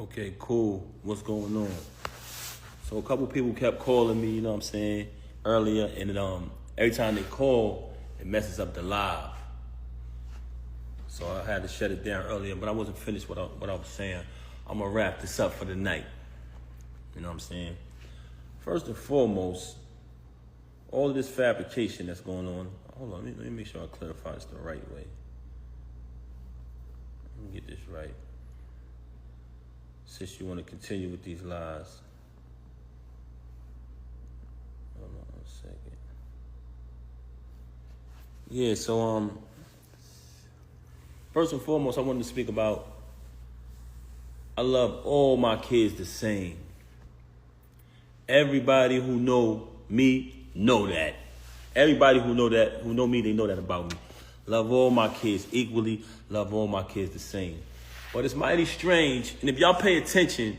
Okay, cool. What's going on? So a couple people kept calling me, you know what I'm saying, earlier, and every time they call, it messes up the live. So I had to shut it down earlier, but I wasn't finished what I was saying. I'm gonna wrap this up for the night. You know what I'm saying? First and foremost, all of this fabrication that's going on. Hold on, let me make sure I clarify this the right way. Let me get this right. Since you want to continue with these lies. Hold on 1 second. Yeah, so first and foremost, I wanted to speak about I love all my kids the same. Everybody who know me know that. Everybody who know me, they know that about me. Love all my kids equally, love all my kids the same. But it's mighty strange, and if y'all pay attention,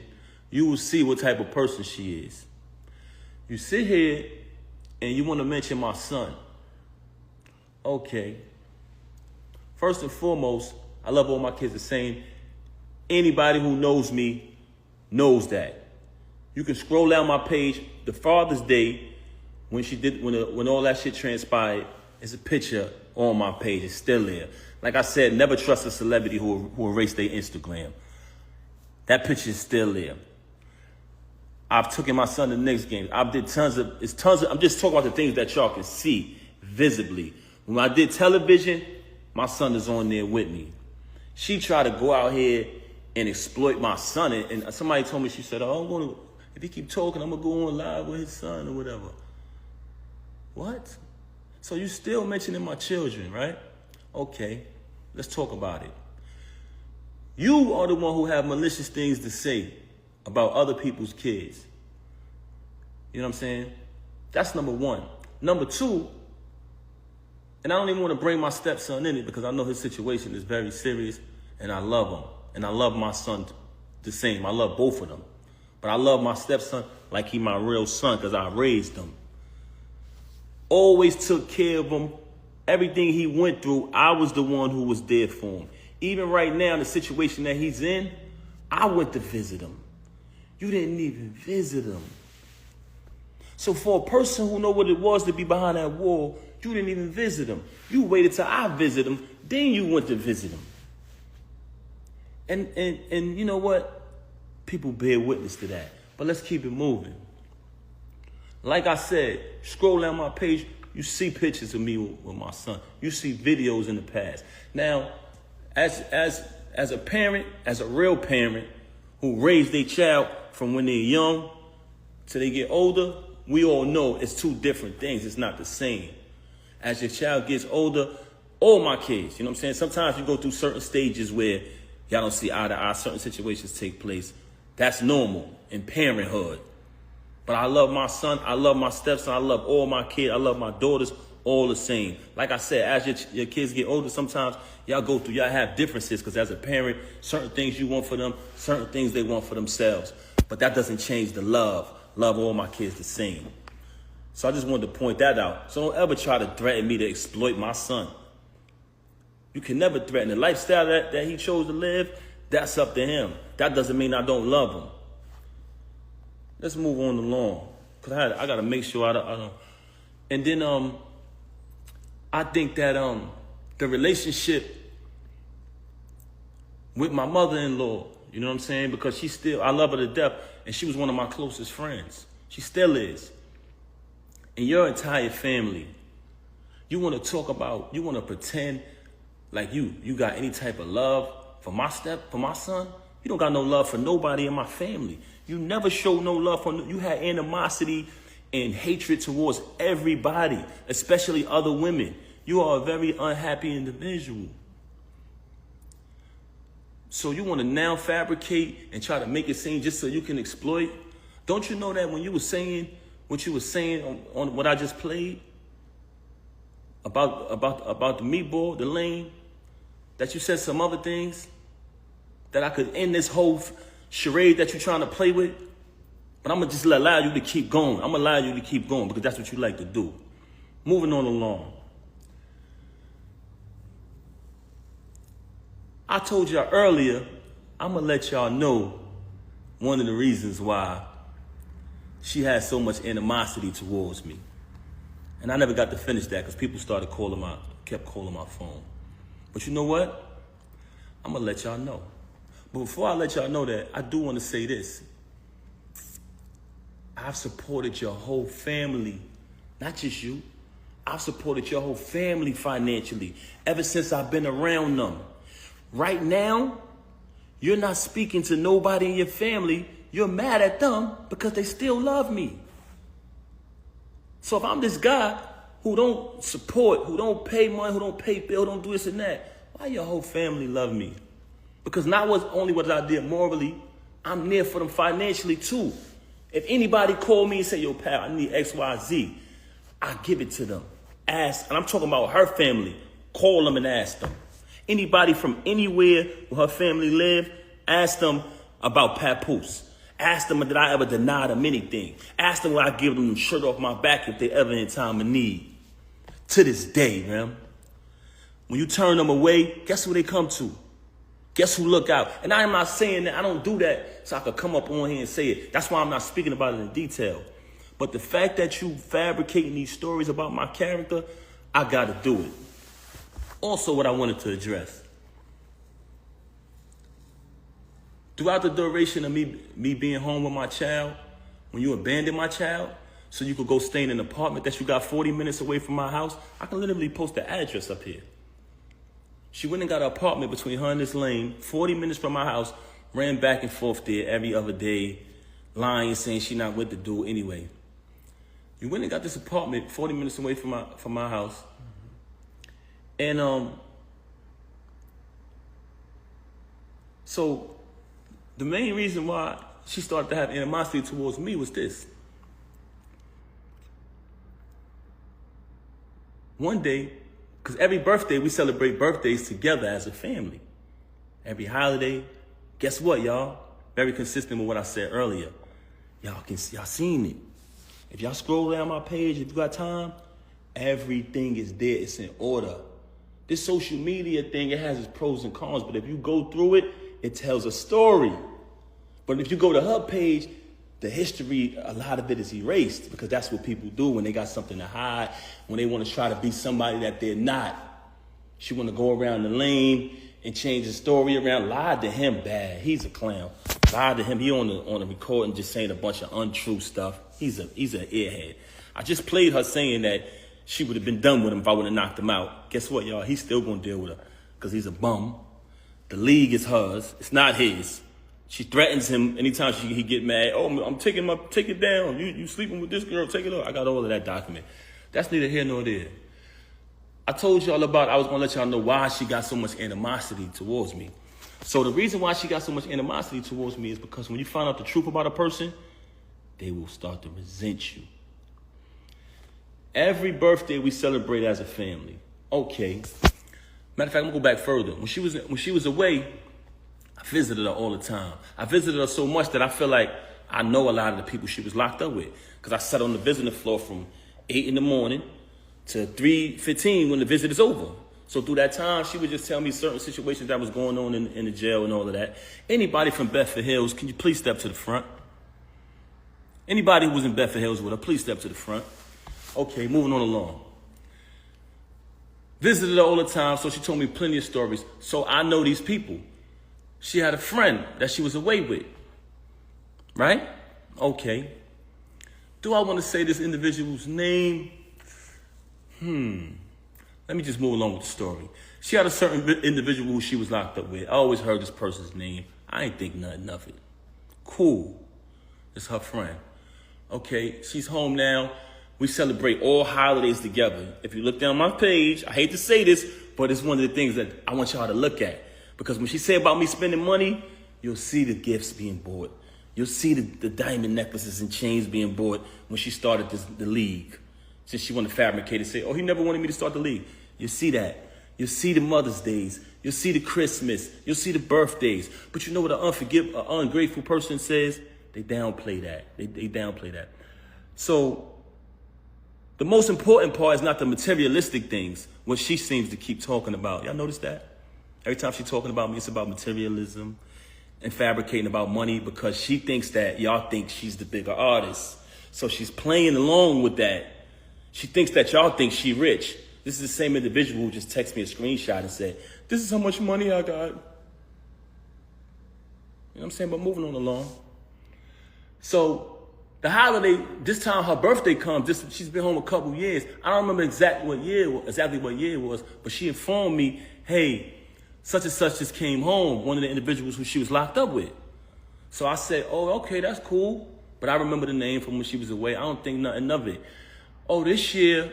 you will see what type of person she is. You sit here and you want to mention my son. Okay. First and foremost, I love all my kids the same. Anybody who knows me knows that. You can scroll down my page, the Father's Day, when all that shit transpired, it's a picture on my page. It's still there. Like I said, never trust a celebrity who erased their Instagram. That picture is still there. I've taken my son to the Knicks game. I did tons of, I'm just talking about the things that y'all can see visibly. When I did television, my son is on there with me. She tried to go out here and exploit my son. And somebody told me, she said, oh, if he keep talking, I'm going to go on live with his son or whatever. What? So you still mentioning my children, right? Okay, let's talk about it. You are the one who have malicious things to say about other people's kids. You know what I'm saying? That's number one. Number two, and I don't even want to bring my stepson in it because I know his situation is very serious and I love him. And I love my son the same. I love both of them. But I love my stepson like he my real son because I raised him. Always took care of him. Everything he went through, I was the one who was there for him. Even right now, in the situation that he's in, I went to visit him. You didn't even visit him. So for a person who know what it was to be behind that wall, you didn't even visit him. You waited till I visit him, then you went to visit him. And you know what? People bear witness to that. But let's keep it moving. Like I said, scroll down my page, you see pictures of me with my son. You see videos in the past. Now, as a parent, as a real parent who raised their child from when they're young till they get older, we all know it's two different things. It's not the same. As your child gets older, all my kids, you know what I'm saying? Sometimes you go through certain stages where y'all don't see eye to eye, certain situations take place. That's normal in parenthood. But I love my son, I love my stepson, I love all my kids, I love my daughters, all the same. Like I said, as your kids get older, sometimes y'all have differences because as a parent, certain things you want for them, certain things they want for themselves. But that doesn't change the love. Love all my kids the same. So I just wanted to point that out. So don't ever try to threaten me to exploit my son. You can never threaten the lifestyle that he chose to live. That's up to him. That doesn't mean I don't love him. Let's move on along, because I got to make sure I don't. And then I think that the relationship with my mother-in-law, you know what I'm saying? Because I love her to death, and she was one of my closest friends. She still is. And your entire family, you want to pretend like you got any type of love for my son? You don't got no love for nobody in my family. You never showed no love for, you had animosity and hatred towards everybody, especially other women. You are a very unhappy individual. So you want to now fabricate and try to make it seem just so you can exploit? Don't you know that when you were saying what you were saying on what I just played about the meatball, the lane, that you said some other things that I could end this whole charade that you're trying to play with, but I'm going to just allow you to keep going. I'm going to allow you to keep going because that's what you like to do. Moving on along. I told y'all earlier, I'm going to let y'all know one of the reasons why she had so much animosity towards me. And I never got to finish that because people kept calling my phone. But you know what? I'm gonna let y'all know. But before I let y'all know that, I do want to say this. I've supported your whole family, not just you. I've supported your whole family financially ever since I've been around them. Right now, you're not speaking to nobody in your family. You're mad at them because they still love me. So if I'm this guy who don't support, who don't pay money, who don't pay bills, don't do this and that, why your whole family love me? Because not only was I there morally, I'm there for them financially too. If anybody call me and say, yo, pal, I need X, Y, Z, I give it to them. Ask, and I'm talking about her family. Call them and ask them. Anybody from anywhere where her family live, ask them about Papoose. Ask them, did I ever deny them anything? Ask them, will I give them the shirt off my back if they ever in time of need? To this day, man. When you turn them away, guess who they come to? Guess who look out? And I am not saying that I don't do that so I could come up on here and say it. That's why I'm not speaking about it in detail. But the fact that you fabricating these stories about my character, I got to do it. Also, what I wanted to address. Throughout the duration of me being home with my child, when you abandoned my child, so you could go stay in an apartment that you got 40 minutes away from my house, I can literally post the address up here. She went and got an apartment between her and this lane, 40 minutes from my house, ran back and forth there every other day, lying, saying she not with the dude anyway. You went and got this apartment 40 minutes away from my house. And so the main reason why she started to have animosity towards me was this. One day, because every birthday, we celebrate birthdays together as a family. Every holiday. Guess what, y'all? Very consistent with what I said earlier. Y'all seen it. If y'all scroll down my page, if you got time, everything is there. It's in order. This social media thing, it has its pros and cons, but if you go through it, it tells a story. But if you go to her page, the history, a lot of it is erased because that's what people do when they got something to hide, when they want to try to be somebody that they're not. She want to go around the lane and change the story around. Lied to him bad. He's a clown. Lied to him. He on the recording just saying a bunch of untrue stuff. He's an airhead. I just played her saying that she would have been done with him if I would have knocked him out. Guess what, y'all? He's still going to deal with her because he's a bum. The league is hers. It's not his. She threatens him anytime he get mad. Oh, I'm taking take it down. You sleeping with this girl, take it up. I got all of that document. That's neither here nor there. I told y'all about, I was going to let y'all know why she got so much animosity towards me. So the reason why she got so much animosity towards me is because when you find out the truth about a person, they will start to resent you. Every birthday we celebrate as a family. Okay. Matter of fact, I'm going to go back further. When she was away, I visited her all the time. I visited her so much that I feel like I know a lot of the people she was locked up with. Because I sat on the visiting floor from 8 in the morning to 3:15 when the visit is over. So through that time, she would just tell me certain situations that was going on in the jail and all of that. Anybody from Bedford Hills, can you please step to the front? Anybody who was in Bedford Hills with her, please step to the front. Okay, moving on along. Visited her all the time, so she told me plenty of stories. So I know these people. She had a friend that she was away with, right? Okay. Do I want to say this individual's name? Let me just move along with the story. She had a certain individual who she was locked up with. I always heard this person's name. I ain't think nothing of it. Cool. It's her friend. Okay, she's home now. We celebrate all holidays together. If you look down my page, I hate to say this, but it's one of the things that I want y'all to look at. Because when she said about me spending money, you'll see the gifts being bought. You'll see the diamond necklaces and chains being bought when she started the league. Since she wanted to fabricate and say, oh, he never wanted me to start the league. You'll see that. You'll see the Mother's Days. You'll see the Christmas. You'll see the birthdays. But you know what an ungrateful person says? They downplay that. They downplay that. So the most important part is not the materialistic things, what she seems to keep talking about. Y'all notice that? Every time she's talking about me, it's about materialism and fabricating about money because she thinks that y'all think she's the bigger artist. So she's playing along with that. She thinks that y'all think she rich. This is the same individual who just texted me a screenshot and said, this is how much money I got. You know what I'm saying? But moving on along. So the holiday, this time her birthday comes. She's been home a couple years. I don't remember exactly what year it was, but she informed me, hey, such and such just came home, one of the individuals who she was locked up with. So I said, oh, okay, that's cool. But I remember the name from when she was away. I don't think nothing of it. Oh, this year,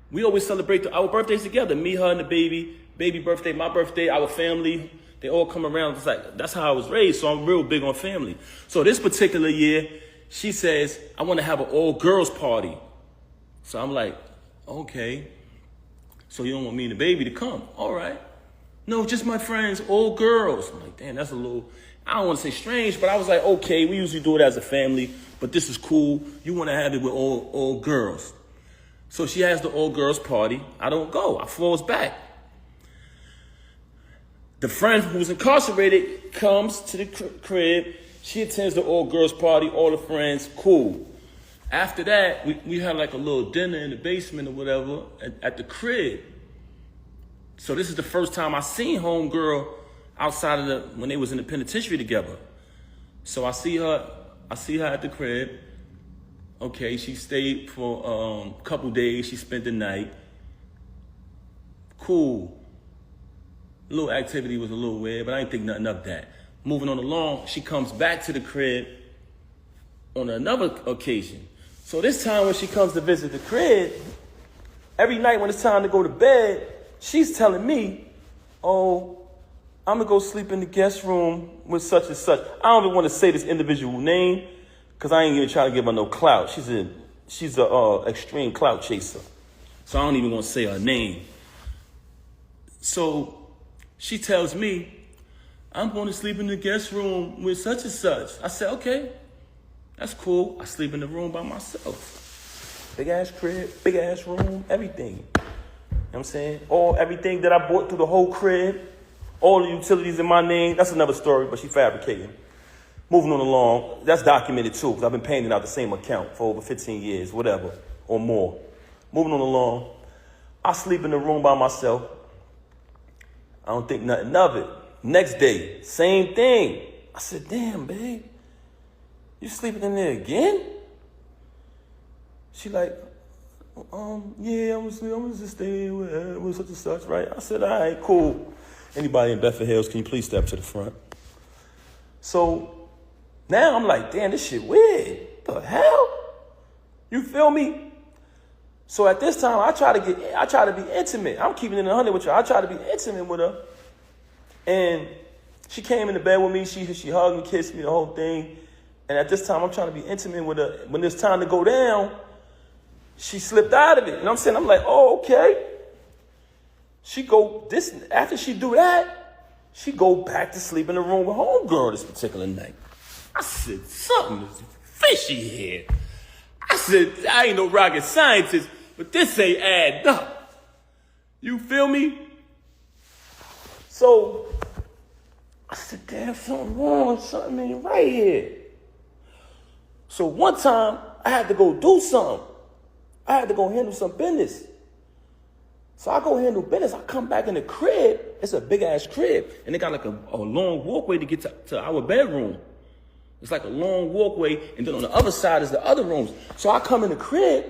we always celebrate our birthdays together. Me, her, and the baby birthday, my birthday, our family. They all come around. It's like, that's how I was raised, so I'm real big on family. So this particular year, she says, I want to have an all-girls party. So I'm like, okay. So you don't want me and the baby to come? All right. No, just my friends, all girls. I'm like, damn, that's a little, I don't want to say strange, but I was like, okay, we usually do it as a family, but this is cool. You want to have it with all girls. So she has the all-girls party. I don't go. I falls back. The friend who's incarcerated comes to the crib. She attends the all-girls party, all the friends, cool. After that, we had like a little dinner in the basement or whatever at the crib. So this is the first time I seen homegirl outside of when they was in the penitentiary together. So I see her at the crib. Okay, she stayed for a couple days. She spent the night. Cool. A little activity was a little weird, but I didn't think nothing of that. Moving on along, she comes back to the crib on another occasion. So this time when she comes to visit the crib, every night when it's time to go to bed, she's telling me, oh, I'm going to go sleep in the guest room with such and such. I don't even want to say this individual name because I ain't even trying to give her no clout. She's a extreme clout chaser. So I don't even want to say her name. So she tells me, I'm going to sleep in the guest room with such and such. I said, okay, that's cool. I sleep in the room by myself. Big ass crib, big ass room, everything. You know what I'm saying? Everything that I bought through the whole crib, all the utilities in my name. That's another story, but she fabricating. Moving on along, that's documented too, because I've been paying it out the same account for over 15 years, whatever, or more. Moving on along, I sleep in the room by myself. I don't think nothing of it. Next day, same thing. I said, damn, babe, you sleeping in there again? She like, yeah, I'm gonna just stay with such and such, right? I said, all right, cool. Anybody in Bedford Hills, can you please step to the front? So now I'm like, damn, this shit weird. The hell? You feel me? So at this time, I try to be intimate. I'm keeping it in 100 with you. I try to be intimate with her. And she came into bed with me. She hugged and kissed me, the whole thing. And at this time, I'm trying to be intimate with her. When it's time to go down, she slipped out of it. You know what I'm saying? I'm like, oh, okay. After she do that, she go back to sleep in the room with homegirl this particular night. I said, something is fishy here. I said, I ain't no rocket scientist, but this ain't adding up. You feel me? So I said, damn, something wrong, something ain't right here. So one time I had to go do something. I had to go handle some business. So I go handle business. I come back in the crib. It's a big ass crib. And they got like a long walkway to get to our bedroom. It's like a long walkway. And then on the other side is the other rooms. So I come in the crib.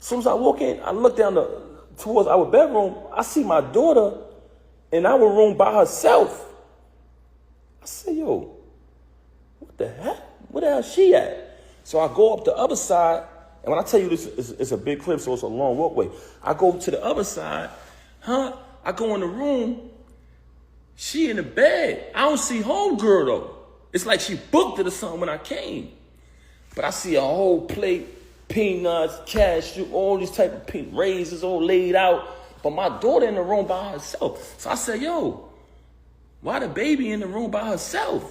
As soon as I walk in, I look down towards our bedroom. I see my daughter in our room by herself. I say, yo, what the heck? Where the hell is she at? So I go up the other side. And when I tell you this is a big crib, so it's a long walkway. I go to the other side. I go in the room. She in the bed. I don't see homegirl, though. It's like she booked it or something when I came. But I see a whole plate, peanuts, cashew, all these type of raisins all laid out. But my daughter in the room by herself. So I said, yo, why the baby in the room by herself?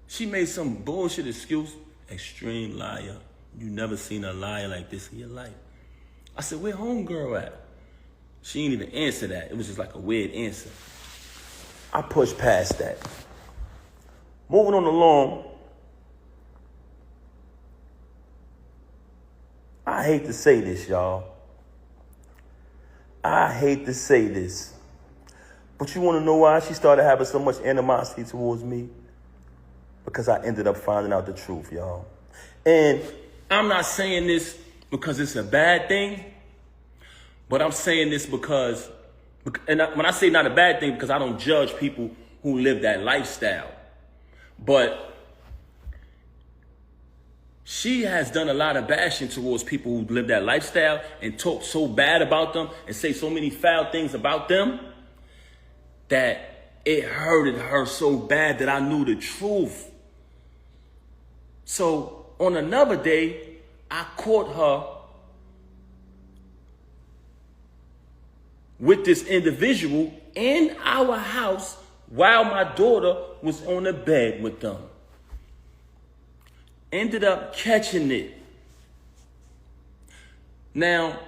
She made some bullshit excuse. Extreme liar. You never seen a liar like this in your life. I said, where homegirl at? She didn't even answer that. It was just like a weird answer. I pushed past that. Moving on along, I hate to say this, y'all. I hate to say this. But you want to know why she started having so much animosity towards me? Because I ended up finding out the truth, y'all. And I'm not saying this because it's a bad thing, but I'm saying this because, when I say not a bad thing, because I don't judge people who live that lifestyle. But she has done a lot of bashing towards people who live that lifestyle and talk so bad about them and say so many foul things about them that it hurted her so bad that I knew the truth. So on another day, I caught her with this individual in our house while my daughter was on the bed with them. Ended up catching it. Now,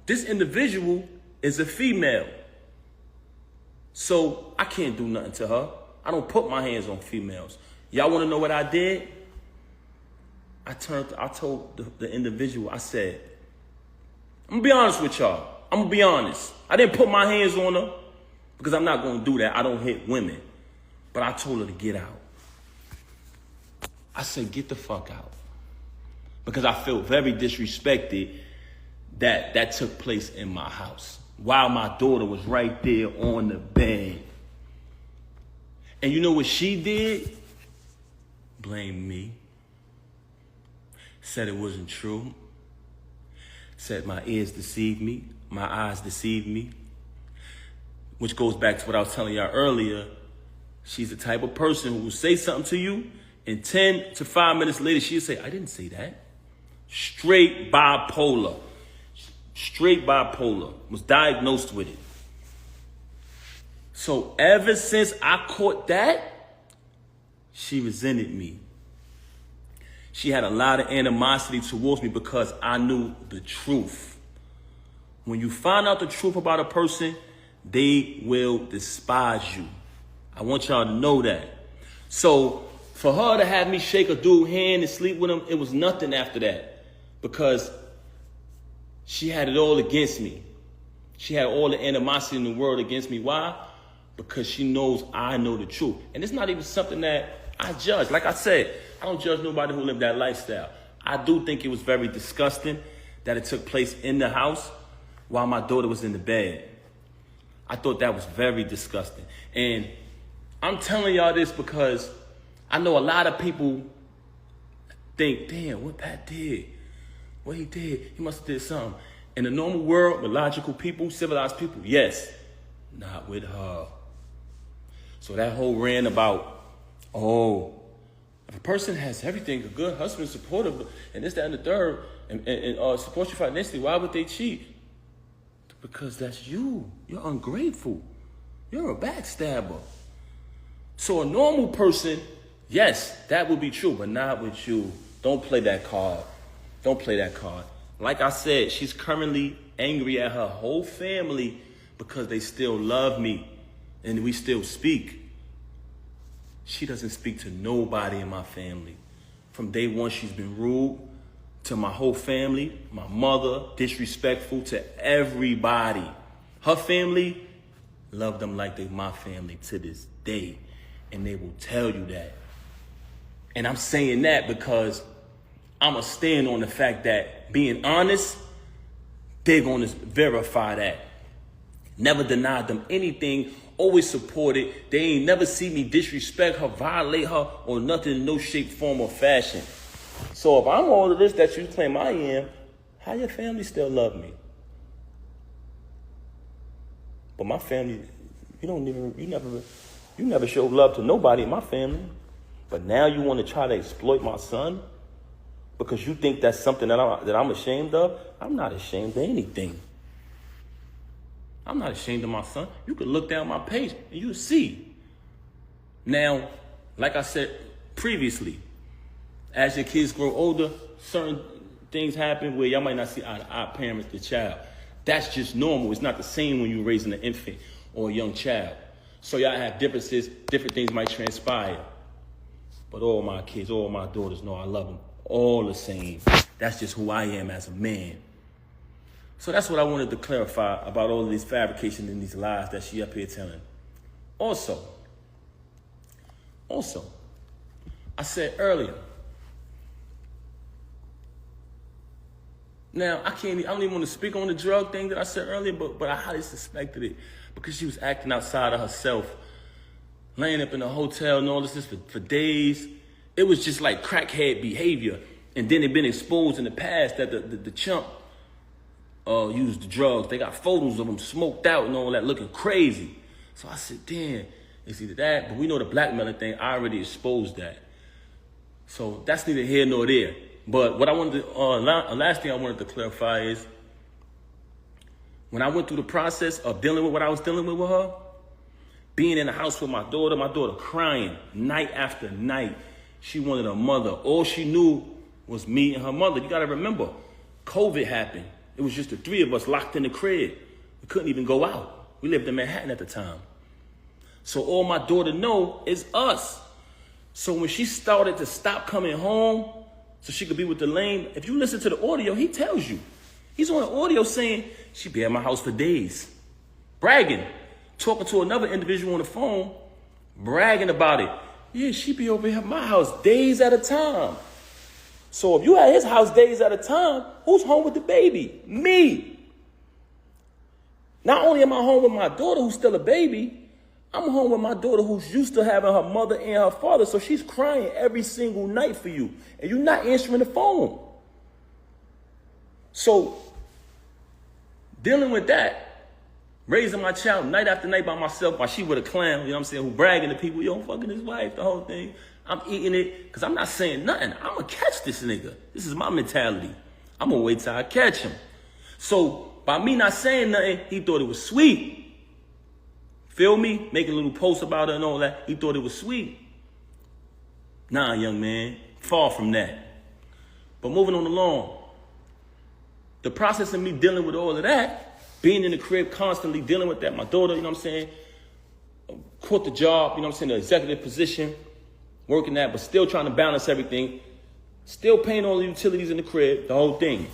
this individual is a female. So I can't do nothing to her. I don't put my hands on females. Y'all want to know what I did? I told the individual, I said, I'm going to be honest with y'all. I'm going to be honest. I didn't put my hands on her because I'm not going to do that. I don't hit women. But I told her to get out. I said, get the fuck out. Because I felt very disrespected that took place in my house while my daughter was right there on the bed. And you know what she did? Blamed me. Said it wasn't true. Said my ears deceived me. My eyes deceived me. Which goes back to what I was telling y'all earlier. She's the type of person who will say something to you, and 10 to 5 minutes later, she'll say, I didn't say that. Straight bipolar. Straight bipolar. Was diagnosed with it. So ever since I caught that, she resented me. She had a lot of animosity towards me because I knew the truth. When you find out the truth about a person, they will despise you. I want y'all to know that. So for her to have me shake a dude's hand and sleep with him, it was nothing after that. Because she had it all against me. She had all the animosity in the world against me. Why? Because she knows I know the truth. And it's not even something that I judge. Like I said, I don't judge nobody who lived that lifestyle. I do think it was very disgusting that it took place in the house while my daughter was in the bed. I thought that was very disgusting. And I'm telling y'all this because I know a lot of people think, damn, what Pat did, what he did, he must have did something. In the normal world, with logical people, civilized people, yes, not with her. So that whole rant about, oh, if a person has everything, a good husband, supportive, and this, that, and the third, and supports you financially, why would they cheat? Because that's you. You're ungrateful. You're a backstabber. So a normal person, yes, that would be true, but not with you. Don't play that card. Don't play that card. Like I said, she's currently angry at her whole family because they still love me and we still speak. She doesn't speak to nobody in my family. From day one, she's been rude to my whole family, my mother, disrespectful to everybody. Her family, love them like they my family to this day. And they will tell you that. And I'm saying that because I'm going to stand on the fact that being honest, they're going to verify that. Never denied them anything, always supported. They ain't never see me disrespect her, violate her, or nothing in no shape, form, or fashion. So if I'm all of this that you claim I am, how your family still love me? But my family, you never showed love to nobody in my family. But now you want to try to exploit my son because you think that's something that I'm ashamed of? I'm not ashamed of anything. I'm not ashamed of my son. You can look down my page and you'll see. Now, like I said previously, as your kids grow older, certain things happen where y'all might not see eye to eye parents the child. That's just normal. It's not the same when you're raising an infant or a young child. So y'all have differences, different things might transpire. But all my kids, all my daughters know I love them all the same. That's just who I am as a man. So that's what I wanted to clarify about all of these fabrications and these lies that she up here telling. Also, I said earlier, now I don't even want to speak on the drug thing that I said earlier, but I highly suspected it because she was acting outside of herself, laying up in a hotel and all this for days. It was just like crackhead behavior. And then it been exposed in the past that the chump used the drugs. They got photos of him smoked out and all that, looking crazy. So I said, damn, it's either that, but we know the blackmailing thing, I already exposed that. So that's neither here nor there. But what I wanted to, last thing I wanted to clarify is, when I went through the process of dealing with what I was dealing with her, being in the house with my daughter crying night after night. She wanted her mother. All she knew was me and her mother. You gotta remember, COVID happened. It was just the three of us locked in the crib. We couldn't even go out. We lived in Manhattan at the time. So all my daughter know is us. So when she started to stop coming home so she could be with the lame, if you listen to the audio, he tells you. He's on the audio saying, she be at my house for days. Bragging. Talking to another individual on the phone, bragging about it. Yeah, she be over here at my house days at a time. So if you at his house days at a time, who's home with the baby? Me. Not only am I home with my daughter who's still a baby, I'm home with my daughter who's used to having her mother and her father, so she's crying every single night for you, and you're not answering the phone. So dealing with that, raising my child night after night by myself while she with a clown, you know what I'm saying, who bragging to people, yo, I'm fucking his wife, the whole thing. I'm eating it because I'm not saying nothing. I'm going to catch this nigga. This is my mentality. I'm going to wait till I catch him. So by me not saying nothing, he thought it was sweet. Feel me? Making a little post about it and all that. He thought it was sweet. Nah, young man. Far from that. But moving on along, the process of me dealing with all of that, being in the crib, constantly dealing with that. My daughter, you know what I'm saying, quit the job, you know what I'm saying, the executive position, working that, but still trying to balance everything, still paying all the utilities in the crib, the whole thing.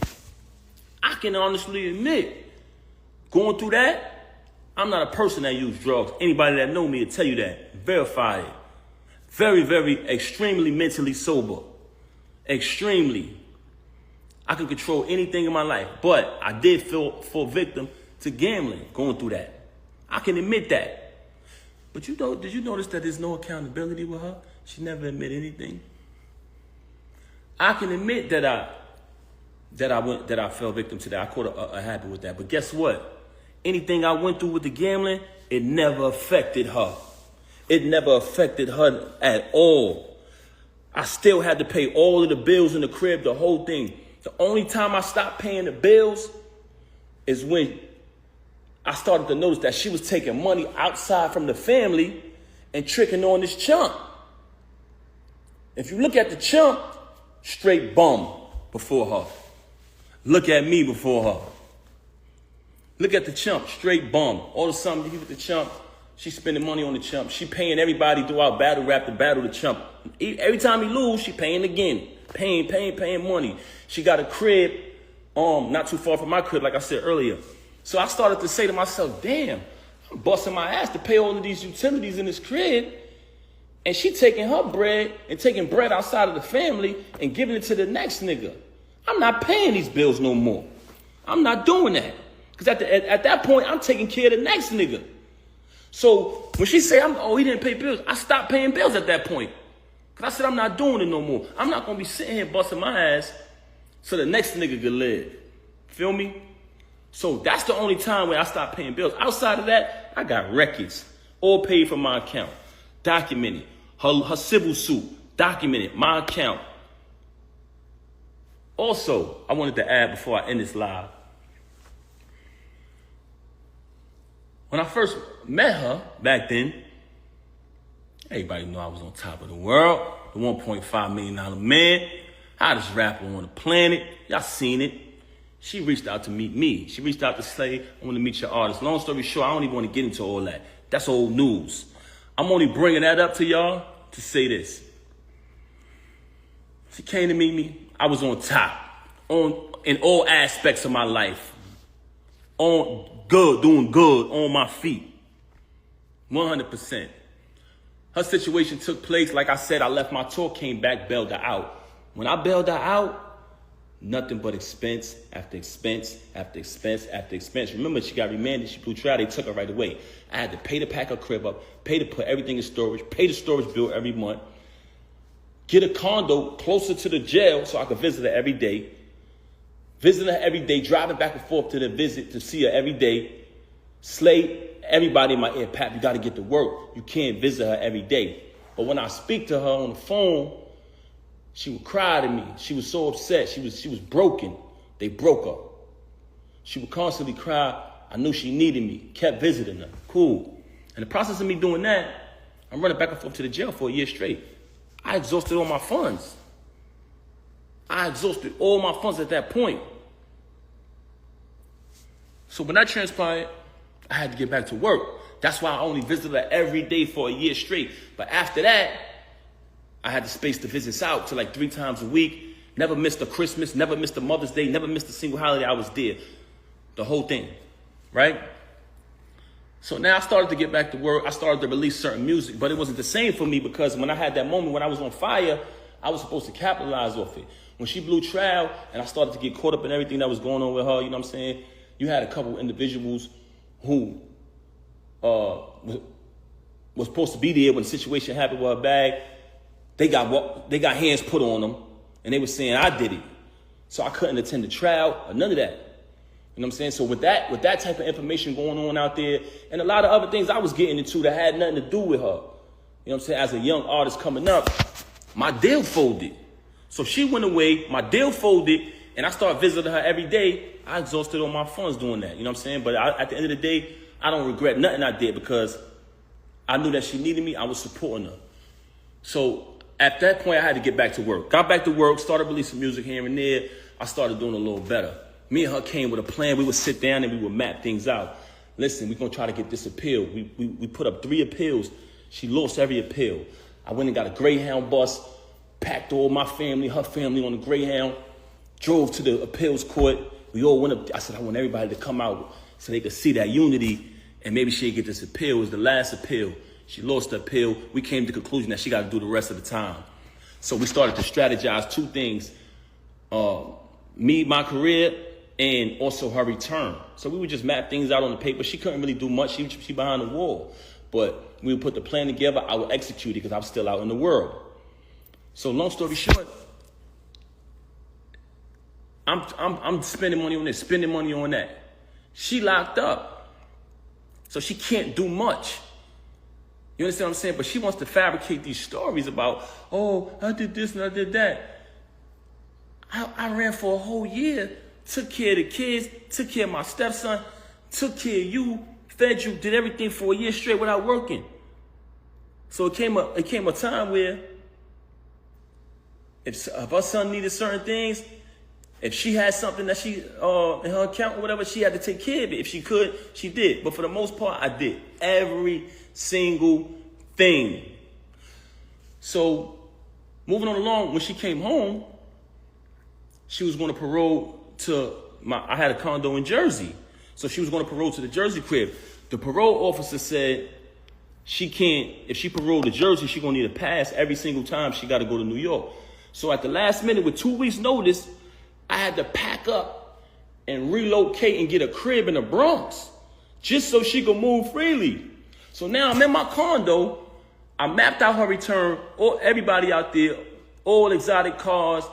I can honestly admit, going through that, I'm not a person that uses drugs. Anybody that know me will tell you that. Verify it. Very, very, extremely mentally sober. Extremely. I can control anything in my life, but I did fall victim to gambling, going through that. I can admit that. But did you notice that there's no accountability with her? She never admit anything. I can admit that I fell victim to that. I caught a habit with that. But guess what? Anything I went through with the gambling, it never affected her. It never affected her at all. I still had to pay all of the bills in the crib, the whole thing. The only time I stopped paying the bills is when I started to notice that she was taking money outside from the family and tricking on this chump. If you look at the chump, straight bum before her. Look at me before her. Look at the chump, straight bum. All of a sudden, you with the chump, she's spending money on the chump. She paying everybody throughout battle rap to battle the chump. Every time he lose, she paying again. Paying money. She got a crib, not too far from my crib, like I said earlier. So I started to say to myself, damn, I'm busting my ass to pay all of these utilities in this crib. And she taking her bread and taking bread outside of the family and giving it to the next nigga. I'm not paying these bills no more. I'm not doing that. Because at that point, I'm taking care of the next nigga. So when she say, he didn't pay bills, I stopped paying bills at that point. Because I said, I'm not doing it no more. I'm not going to be sitting here busting my ass so the next nigga could live. Feel me? So that's the only time where I stopped paying bills. Outside of that, I got records, all paid from my account, documented. Her civil suit, documented, my account. Also, I wanted to add before I end this live. When I first met her back then, everybody knew I was on top of the world. The $1.5 million man, hottest rapper on the planet. Y'all seen it. She reached out to meet me. She reached out to say, I want to meet your artist. Long story short, I don't even want to get into all that. That's old news. I'm only bringing that up to y'all to say this. She came to meet me. I was on top, in all aspects of my life, doing good, on my feet, 100%. Her situation took place. Like I said, I left my tour, came back, bailed her out. When I bailed her out, nothing but expense after expense after expense after expense. Remember, she got remanded. She blew trial. They took her right away. I had to pay to pack her crib up, pay to put everything in storage, pay the storage bill every month, get a condo closer to the jail so I could visit her every day, driving back and forth to the visit to see her every day, slay everybody in my ear. Pap, you got to get to work. You can't visit her every day. But when I speak to her on the phone, she would cry to me. She was so upset. She was broken. They broke her. She would constantly cry. I knew she needed me. Kept visiting her. Cool. In the process of me doing that, I'm running back and forth to the jail for a year straight. I exhausted all my funds. at that point. So when that transpired, I had to get back to work. That's why I only visited her every day for a year straight. But after that, I had the space to visit out to like 3 times a week. Never missed a Christmas, never missed a Mother's Day, never missed a single holiday. I was there. The whole thing, right? So now I started to get back to work. I started to release certain music, but it wasn't the same for me because when I had that moment when I was on fire, I was supposed to capitalize off it. When she blew trial and I started to get caught up in everything that was going on with her, you know what I'm saying? You had a couple individuals who was supposed to be there when the situation happened with her bag. They got hands put on them, and they were saying I did it. So I couldn't attend the trial or none of that. You know what I'm saying? So with that type of information going on out there, and a lot of other things I was getting into that had nothing to do with her. You know what I'm saying? As a young artist coming up, my deal folded. So she went away, my deal folded, and I started visiting her every day. I exhausted all my funds doing that. You know what I'm saying? But at the end of the day, I don't regret nothing I did because I knew that she needed me. I was supporting her. So at that point, I had to get back to work. Got back to work, started releasing music here and there. I started doing a little better. Me and her came with a plan. We would sit down and we would map things out. Listen, we're going to try to get this appeal. We put up 3 appeals. She lost every appeal. I went and got a Greyhound bus, packed all my family, her family on the Greyhound, drove to the appeals court. We all went up. I said, I want everybody to come out so they could see that unity and maybe she'd get this appeal. It was the last appeal. She lost the appeal. We came to the conclusion that she got to do the rest of the time. So we started to strategize 2 things. Me, my career, and also her return. So we would just map things out on the paper. She couldn't really do much. She behind the wall. But we would put the plan together. I would execute it because I was still out in the world. So long story short, I'm spending money on this, spending money on that. She locked up. So she can't do much. You understand what I'm saying? But she wants to fabricate these stories about, oh, I did this and I did that. I ran for a whole year, took care of the kids, took care of my stepson, took care of you, fed you, did everything for a year straight without working. So it came a time where if her son needed certain things, if she had something that she in her account or whatever, she had to take care of it. If she could, she did. But for the most part, I did every single thing. So moving on along, when she came home, she was going to parole to I had a condo in Jersey. So she was going to parole to the Jersey crib. The parole officer said she can't, if she paroled to Jersey, she's going to need a pass every single time she got to go to New York. So at the last minute, with 2 weeks notice, I had to pack up and relocate and get a crib in the Bronx just so she could move freely. So now I'm in my condo. I mapped out her return, everybody out there, all exotic cars,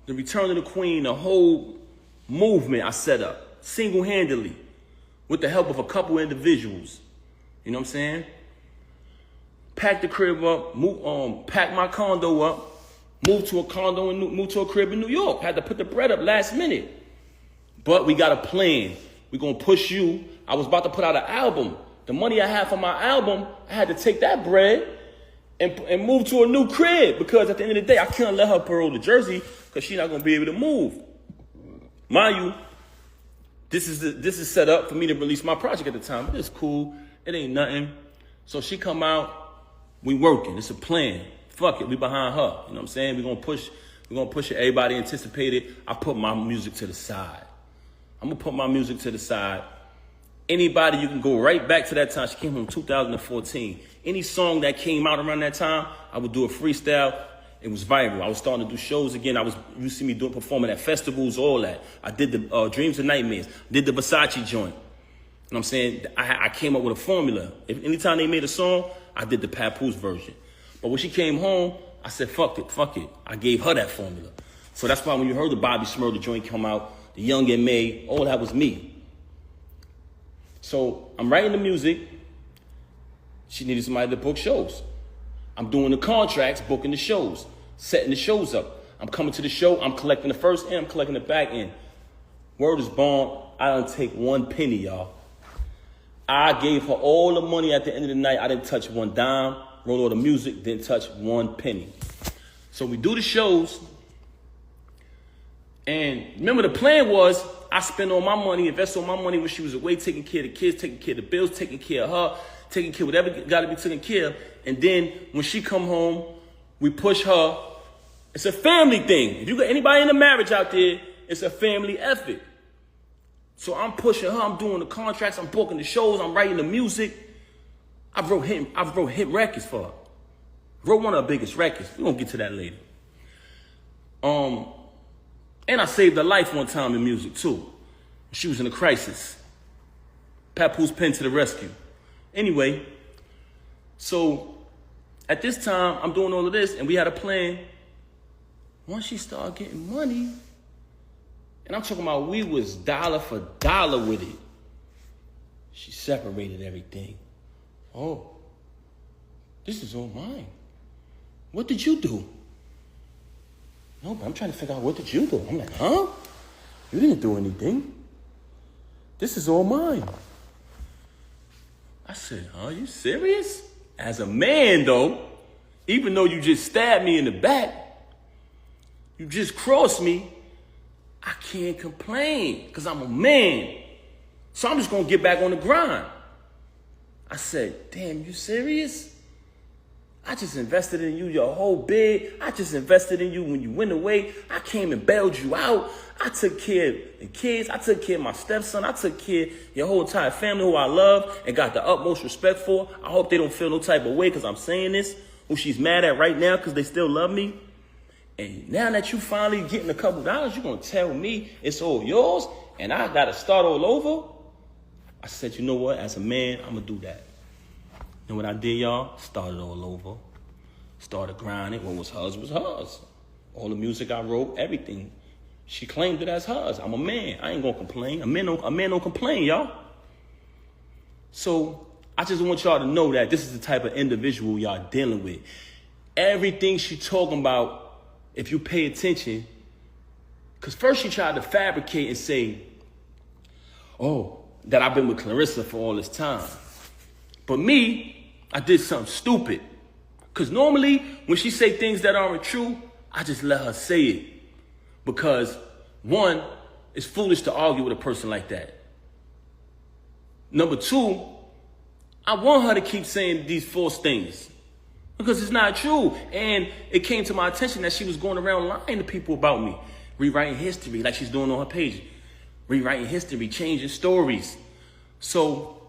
the return of the queen, the whole movement I set up single-handedly with the help of a couple individuals. You know what I'm saying? Packed the crib up, packed my condo up, moved to a crib in New York. Had to put the bread up last minute. But we got a plan. We're going to push you. I was about to put out an album. The money I had for my album, I had to take that bread and move to a new crib because at the end of the day, I couldn't let her parole to Jersey because she's not going to be able to move. Mind you, this is set up for me to release my project at the time. It's cool. It ain't nothing. So she come out, we working. It's a plan. Fuck it, we behind her. You know what I'm saying? We're gonna push it. Everybody anticipated. I put my music to the side. I'm gonna put my music to the side. Anybody, you can go right back to that time. She came home in 2014. Any song that came out around that time, I would do a freestyle. It was viral. I was starting to do shows again. You see me performing at festivals, all that. I did the Dreams and Nightmares. Did the Versace joint. You know what I'm saying? I came up with a formula. Anytime they made a song, I did the Papoose version. But when she came home, I said, fuck it. I gave her that formula. So that's why when you heard the Bobby Smurda joint come out, the Young and May, all that was me. So I'm writing the music. She needed somebody to book shows. I'm doing the contracts, booking the shows, setting the shows up. I'm coming to the show. I'm collecting the first end. I'm collecting the back end. Word is born. I don't take one penny, y'all. I gave her all the money at the end of the night. I didn't touch one dime. Wrote all the music. Didn't touch one penny. So we do the shows. And remember, the plan was I spend all my money, invest all my money when she was away, taking care of the kids, taking care of the bills, taking care of her, taking care of whatever got to be taken care of. And then when she come home, we push her. It's a family thing. If you got anybody in a marriage out there, it's a family effort. So I'm pushing her. I'm doing the contracts. I'm booking the shows. I'm writing the music. I wrote hit records for her. Wrote one of her biggest records. We're going to get to that later. And I saved her life one time in music, too. She was in a crisis. Papoose pen to the rescue. Anyway, so at this time, I'm doing all of this, and we had a plan. Once she started getting money, and I'm talking about we was dollar for dollar with it, she separated everything. Oh, this is all mine. What did you do? No, but I'm trying to figure out, what did you do? I'm like, huh? You didn't do anything. This is all mine. I said, are you serious? As a man, though, even though you just stabbed me in the back, you just crossed me, I can't complain because I'm a man. So I'm just going to get back on the grind. I said, damn, you serious? I just invested in you your whole bid. I just invested in you when you went away. I came and bailed you out. I took care of the kids. I took care of my stepson. I took care of your whole entire family who I love and got the utmost respect for. I hope they don't feel no type of way because I'm saying this, who she's mad at right now because they still love me. And now that you finally getting a couple dollars, you're going to tell me it's all yours and I got to start all over? I said, you know what? As a man, I'm going to do that. And what I did, y'all, started all over. Started grinding. What was hers was hers. All the music I wrote, everything. She claimed it as hers. I'm a man. I ain't gonna complain. A man don't complain, y'all. So I just want y'all to know that this is the type of individual y'all dealing with. Everything she talking about, if you pay attention, because first she tried to fabricate and say, oh, that I've been with Clarissa for all this time. But me, I did something stupid. Because normally, when she say things that aren't true, I just let her say it. Because, one, it's foolish to argue with a person like that. Number two, I want her to keep saying these false things. Because it's not true. And it came to my attention that she was going around lying to people about me. Rewriting history, like she's doing on her page. Rewriting history, changing stories. So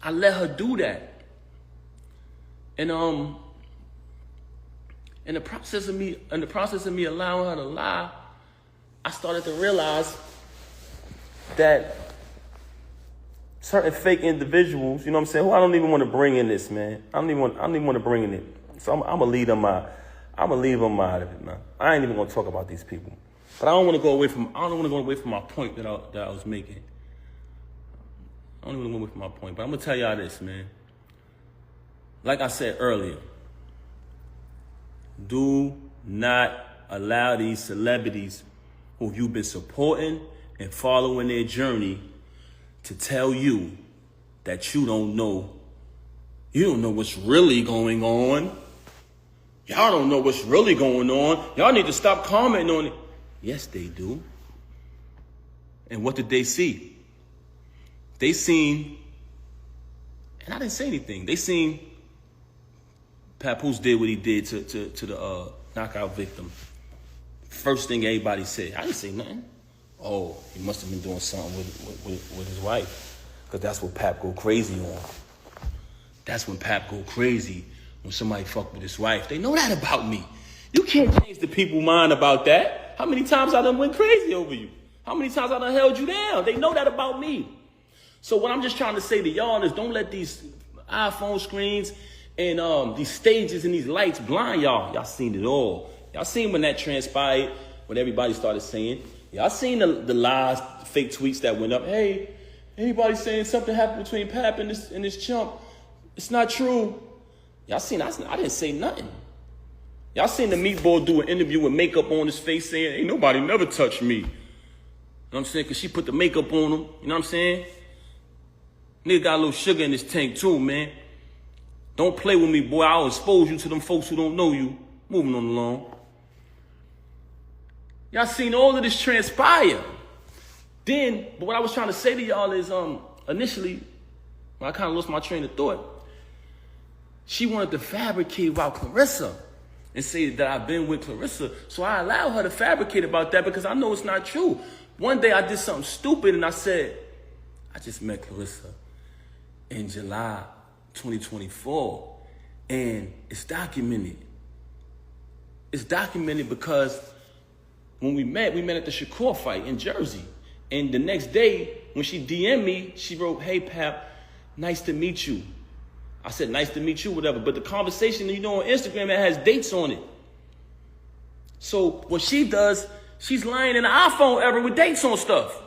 I let her do that. And in the process of me allowing her to lie, I started to realize that certain fake individuals, you know what I'm saying, who I don't even want to bring in this, man. I don't even want to bring in it. So I'm gonna leave them out of it, man. I ain't even gonna talk about these people. But I don't want to go away from my point that I was making. I don't even want to go away from my point, but I'm gonna tell y'all this, man. Like I said earlier, do not allow these celebrities who you've been supporting and following their journey to tell you that you don't know what's really going on. Y'all don't know what's really going on. Y'all need to stop commenting on it. Yes, they do. And what did they see? They seen And I didn't say anything. They seen Papoose did what he did to the knockout victim. First thing everybody said, I didn't say nothing. Oh, he must have been doing something with his wife. Because that's what Pap go crazy on. That's when Pap go crazy, when somebody fuck with his wife. They know that about me. You can't change the people's mind about that. How many times I done went crazy over you? How many times I done held you down? They know that about me. So what I'm just trying to say to y'all is don't let these iPhone screens and these stages and these lights blind y'all. Y'all seen it all. Y'all seen when that transpired, when everybody started saying. Y'all seen the lies, fake tweets that went up. Hey, anybody saying something happened between Pap and this chump? It's not true. Y'all seen, I didn't say nothing. Y'all seen the meatball do an interview with makeup on his face saying, ain't nobody never touched me. You know what I'm saying? Because she put the makeup on him. You know what I'm saying? Nigga got a little sugar in his tank too, man. Don't play with me, boy. I'll expose you to them folks who don't know you. Moving on along. Y'all seen all of this transpire. Then, but what I was trying to say to y'all is, initially, when I kind of lost my train of thought, she wanted to fabricate about Clarissa and say that I've been with Clarissa. So I allowed her to fabricate about that because I know it's not true. One day I did something stupid and I said, I just met Clarissa in July 2024. And it's documented. It's documented because when we met at the Shakur fight in Jersey. And the next day, when she DM'd me, she wrote, hey, Pap, nice to meet you. I said, nice to meet you, whatever. But the conversation, you know, on Instagram, it has dates on it. So what she does, she's lying in the iPhone era with dates on stuff.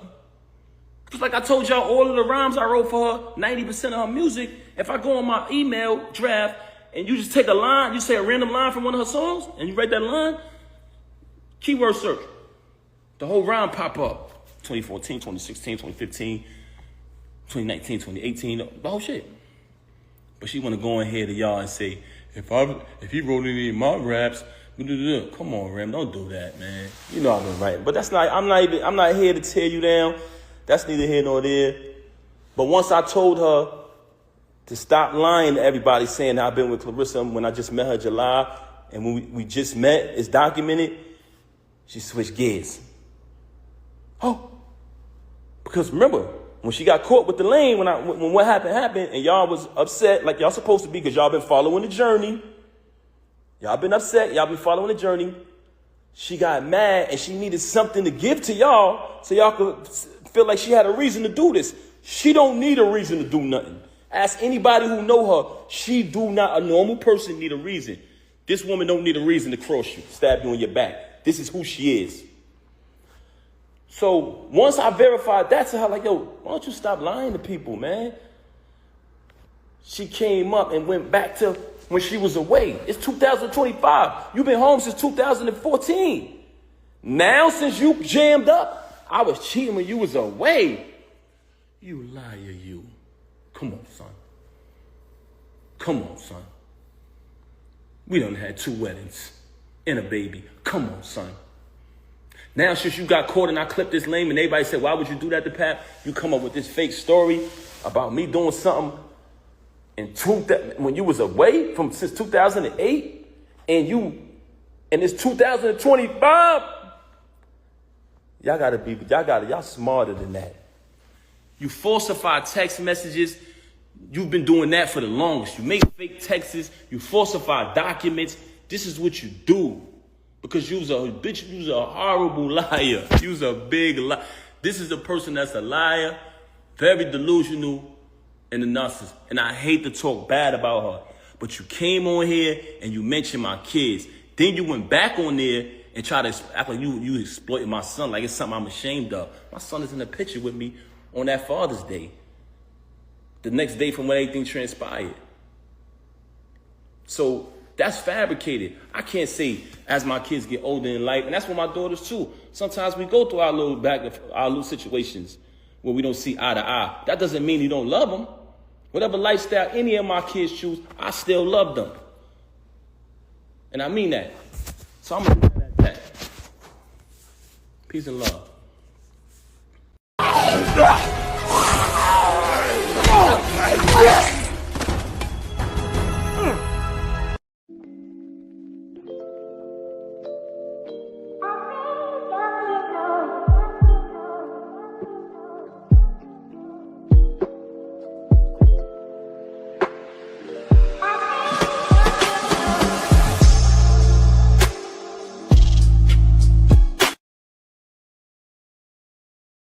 Just like I told y'all, all of the rhymes I wrote for her, 90% of her music, if I go on my email draft and you just take a line, you say a random line from one of her songs, and you write that line, keyword search, the whole rhyme pop up. 2014, 2016, 2015, 2019, 2018, the whole shit. But she want to go in here to y'all and say, if he wrote any of my raps, come on, Ram, don't do that, man. You know I've been writing. But that's not, I'm not here to tear you down. That's neither here nor there. But once I told her to stop lying to everybody saying I've been with Clarissa when I just met her in July, and when we just met, it's documented, she switched gears. Oh, because remember, when she got caught with the lane, when what happened, and y'all was upset like y'all supposed to be because y'all been following the journey. Y'all been upset. Y'all been following the journey. She got mad and she needed something to give to y'all so y'all could feel like she had a reason to do this. She don't need a reason to do nothing. Ask anybody who know her. She do not, a normal person need a reason. This woman don't need a reason to cross you, stab you in your back. This is who she is. So once I verified that to her, like, yo, why don't you stop lying to people, man? She came up and went back to when she was away. It's 2025. You've been home since 2014. Now, since you jammed up, I was cheating when you was away. You liar, you. Come on, son. Come on, son. We done had 2 weddings and a baby. Come on, son. Now, since you got caught and I clipped this lame and everybody said, why would you do that to Pap? You come up with this fake story about me doing something when you was away since 2008 and it's 2025. Y'all smarter than that. You falsify text messages. You've been doing that for the longest. You make fake texts. You falsify documents. This is what you do. Because you was a bitch, you was a horrible liar. You was a big liar. This is a person that's a liar, very delusional, and a narcissist. And I hate to talk bad about her. But you came on here and you mentioned my kids. Then you went back on there and tried to act like you exploited my son, like it's something I'm ashamed of. My son is in a picture with me on that Father's Day. The next day from when everything transpired. So that's fabricated. I can't say as my kids get older in life, and that's with my daughters too. Sometimes we go through our little situations where we don't see eye to eye. That doesn't mean you don't love them. Whatever lifestyle any of my kids choose, I still love them. And I mean that. So I'm going to leave that. Peace and love.